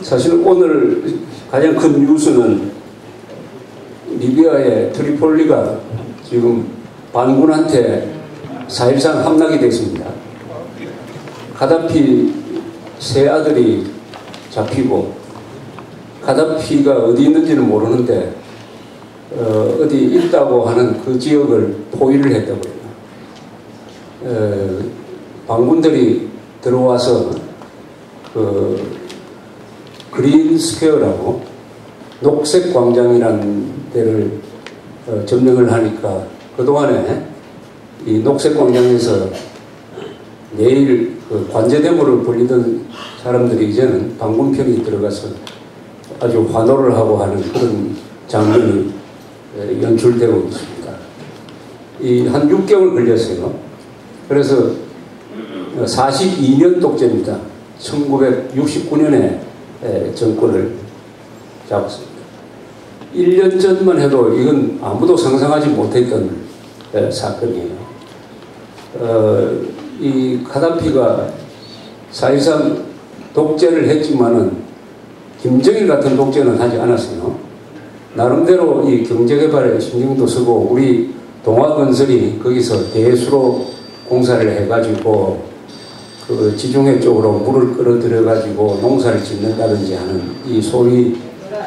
사실 오늘 가장 큰 뉴스는 리비아의 트리폴리가 지금 반군한테 4.13 함락이 됐습니다. 가다피 세 아들이 잡히고 가다피가 어디 있는지는 모르는데 어디 있다고 하는 그 지역을 포위를 했다고 해요. 반군들이 들어와서 그 그린 스퀘어라고 녹색 광장이라는 데를 점령을 하니까 그동안에 이 녹색 광장에서 내일 그 관제대모를 벌리던 사람들이 이제는 반군 편이 들어가서 아주 환호를 하고 하는 그런 장면이 연출되고 있습니다. 이 한 6개월 걸렸어요. 그래서 42년 독재입니다. 1969년에 정권을 잡았습니다. 1년 전만 해도 이건 아무도 상상하지 못했던 사건이에요. 이 가다피가 4.13 독재를 했지만은 김정일 같은 독재는 하지 않았어요. 나름대로 이 경제개발에 신경도 쓰고 우리 동아건설이 거기서 대수로 공사를 해가지고 그 지중해 쪽으로 물을 끌어들여가지고 농사를 짓는다든지 하는 이 소위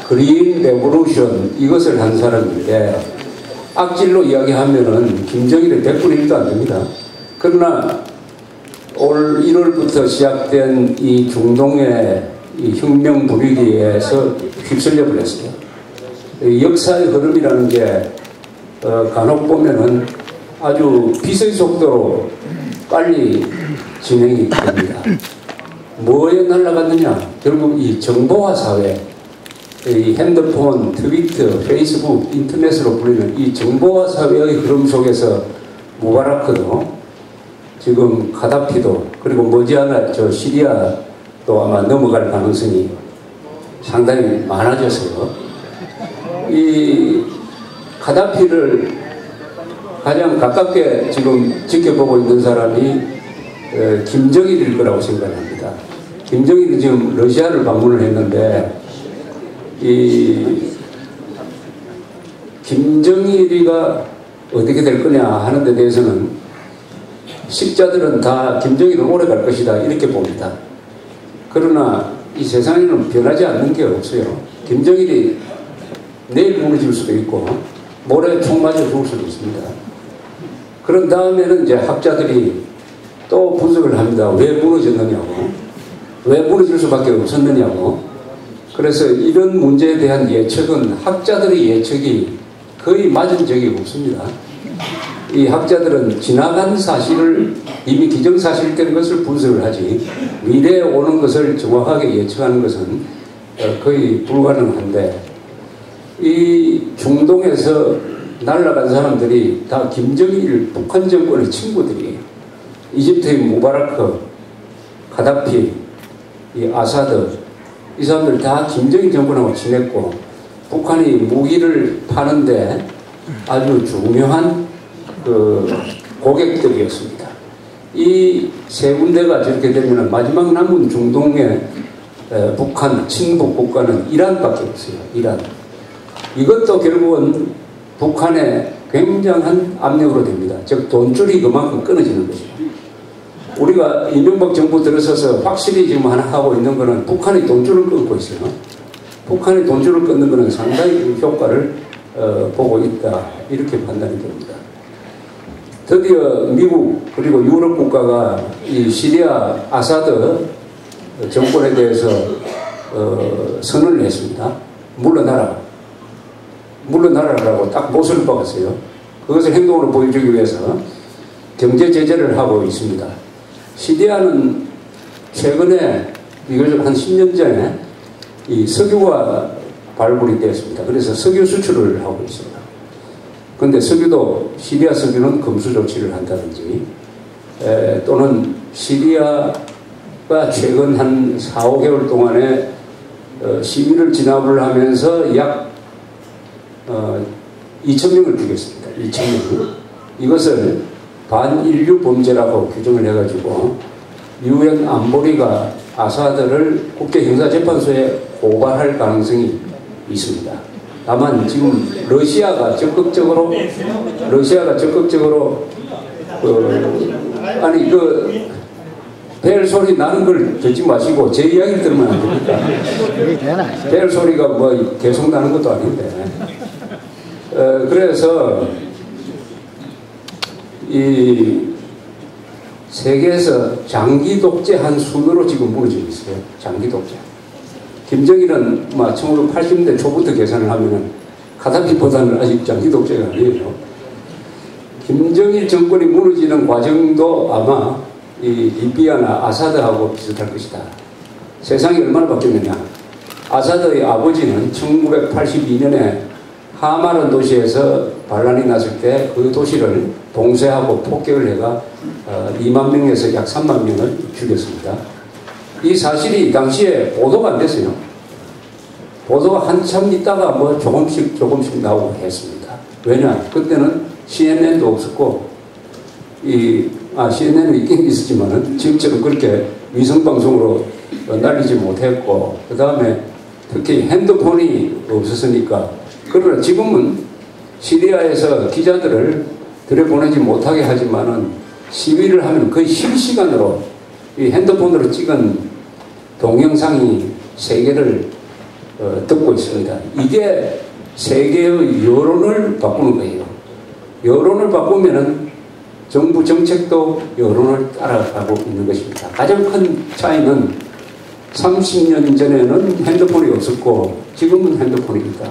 그린 레보루션 이것을 한 사람인데 악질로 이야기하면은 김정일의 100분의 1도 안 됩니다. 그러나 올 1월부터 시작된 이 중동의 이 혁명 분위기에서 휩쓸려 버렸어요. 역사의 흐름이라는 게 간혹 보면은 아주 빛의 속도로 빨리 진행이 됩니다. 뭐에 날아갔느냐? 결국 이 정보화 사회, 이 핸드폰, 트위터, 페이스북, 인터넷으로 불리는 이 정보화 사회의 흐름 속에서 무바라크도 지금 가다피도 그리고 머지않아 저 시리아도 아마 넘어갈 가능성이 상당히 많아졌어요. 이 가다피를 가장 가깝게 지금 지켜보고 있는 사람이 김정일일 거라고 생각합니다. 김정일이 지금 러시아를 방문을 했는데 이 김정일이가 어떻게 될 거냐 하는 데 대해서는 식자들은 다 김정일은 오래 갈 것이다 이렇게 봅니다. 그러나 이 세상에는 변하지 않는 게 없어요. 김정일이 내일 무너질 수도 있고 모레 총 맞아 죽을 수도 있습니다. 그런 다음에는 이제 학자들이 또 분석을 합니다. 왜 무너졌느냐고, 왜 무너질 수밖에 없었느냐고. 그래서 이런 문제에 대한 예측은 학자들의 예측이 거의 맞은 적이 없습니다. 이 학자들은 지나간 사실을 이미 기정사실된 것을 분석을 하지 미래에 오는 것을 정확하게 예측하는 것은 거의 불가능한데 이 중동에서 날아간 사람들이 다 김정일 북한 정권의 친구들이에요. 이집트의 무바라크, 가다피, 이 아사드 이 사람들 다 김정일 정권하고 친했고 북한이 무기를 파는데 아주 중요한 그 고객들이었습니다. 이 세 군데가 저렇게 되면 마지막 남은 중동의 북한 친북 국가는 이란밖에 없어요. 이란. 이것도 결국은 북한의 굉장한 압력으로 됩니다. 즉 돈줄이 그만큼 끊어지는 거죠. 우리가 이명박 정부 들어서서 확실히 지금 하나 하고 있는 거는 북한의 돈줄을 끊고 있어요. 북한의 돈줄을 끊는 거는 상당히 효과를 보고 있다 이렇게 판단이 됩니다. 드디어 미국 그리고 유럽 국가가 이 시리아 아사드 정권에 대해서 선언을 했습니다. 물러나라라고 딱 못을 박았어요. 그것을 행동으로 보여주기 위해서 경제 제재를 하고 있습니다. 시리아는 최근에 이걸 한 10년 전에 이 석유가 발굴이 됐습니다. 그래서 석유 수출을 하고 있습니다. 그런데 석유도 시리아 석유는 금수 조치를 한다든지 또는 시리아가 최근 한 4, 5개월 동안에 시위를 진압을 하면서 약 2,000명을 죽였습니다. 2,000명. 이것을 반인류 범죄라고 규정을 해가지고 유엔 안보리가 아사드를 국제형사재판소에 고발할 가능성이 있습니다. 다만 지금 러시아가 적극적으로 아니 벨 소리 나는 걸 듣지 마시고 제 이야기를 들으면 안 됩니까? 벨 소리가 뭐 계속 나는 것도 아닌데. 그래서 이 세계에서 장기 독재한 순으로 지금 무너지고 있어요. 장기 독재. 김정일은 1980년대 초부터 계산을 하면은 카다피보다는 아직 장기 독재가 아니에요. 김정일 정권이 무너지는 과정도 아마 이 리비아나 아사드하고 비슷할 것이다. 세상이 얼마나 바뀌었느냐. 아사드의 아버지는 1982년에 하마른 도시에서 반란이 났을 때 그 도시를 봉쇄하고 폭격을 해가 2만 명에서 약 3만 명을 죽였습니다. 이 사실이 당시에 보도가 안 됐어요. 보도가 한참 있다가 뭐 조금씩 나오고 했습니다. 왜냐? 그때는 CNN도 없었고, CNN은 있긴 있었지만은 지금처럼 그렇게 위성방송으로 날리지 못했고, 그 다음에 특히 핸드폰이 없었으니까. 그러나 지금은 시리아에서 기자들을 들여보내지 못하게 하지만은 시위를 하면 거의 실시간으로 이 핸드폰으로 찍은 동영상이 세계를 듣고 있습니다. 이게 세계의 여론을 바꾸는 거예요. 여론을 바꾸면은 정부 정책도 여론을 따라가고 있는 것입니다. 가장 큰 차이는 30년 전에는 핸드폰이 없었고 지금은 핸드폰이 있다.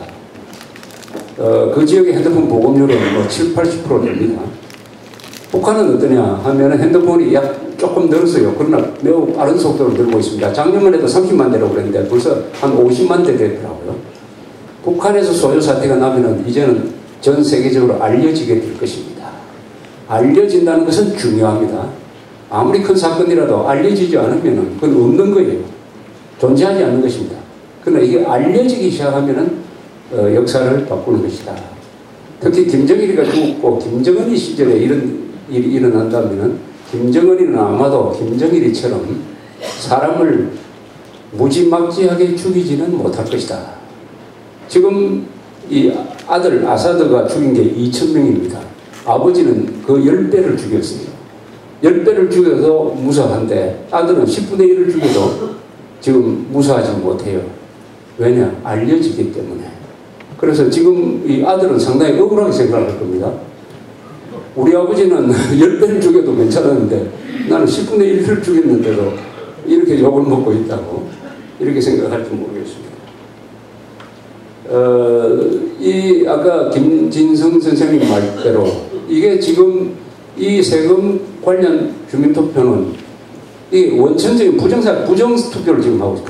그 지역의 핸드폰 보급률은 7, 80% 됩니다. 북한은 어떠냐 하면 핸드폰이 조금 늘었어요. 그러나 매우 빠른 속도로 늘고 있습니다. 작년만 해도 30만 대라고 그랬는데 벌써 한 50만 대 되더라고요. 북한에서 소요 사태가 나면은 이제는 전 세계적으로 알려지게 될 것입니다. 알려진다는 것은 중요합니다. 아무리 큰 사건이라도 알려지지 않으면은 그건 없는 거예요. 존재하지 않는 것입니다. 그러나 이게 알려지기 시작하면은 역사를 바꾸는 것이다. 특히 김정일이가 죽었고 김정은이 시절에 이런 일이 일어난다면은 김정은이는 아마도 김정일이처럼 사람을 무지막지하게 죽이지는 못할 것이다. 지금 이 아들 아사드가 죽인 게 2,000명입니다. 아버지는 그 10배를 죽였어요. 10배를 죽여도 무사한데 아들은 10분의 1을 죽여도 지금 무사하지 못해요. 왜냐? 알려지기 때문에. 그래서 지금 이 아들은 상당히 억울하게 생각할 겁니다. 우리 아버지는 10배를 죽여도 괜찮았는데 나는 10분의 1을 죽였는데도 이렇게 욕을 먹고 있다고 이렇게 생각할지 모르겠습니다. 아까 김진성 선생님 말대로 이게 지금 이 세금 관련 주민투표는 이 원천적인 부정투표를 지금 하고 있어요.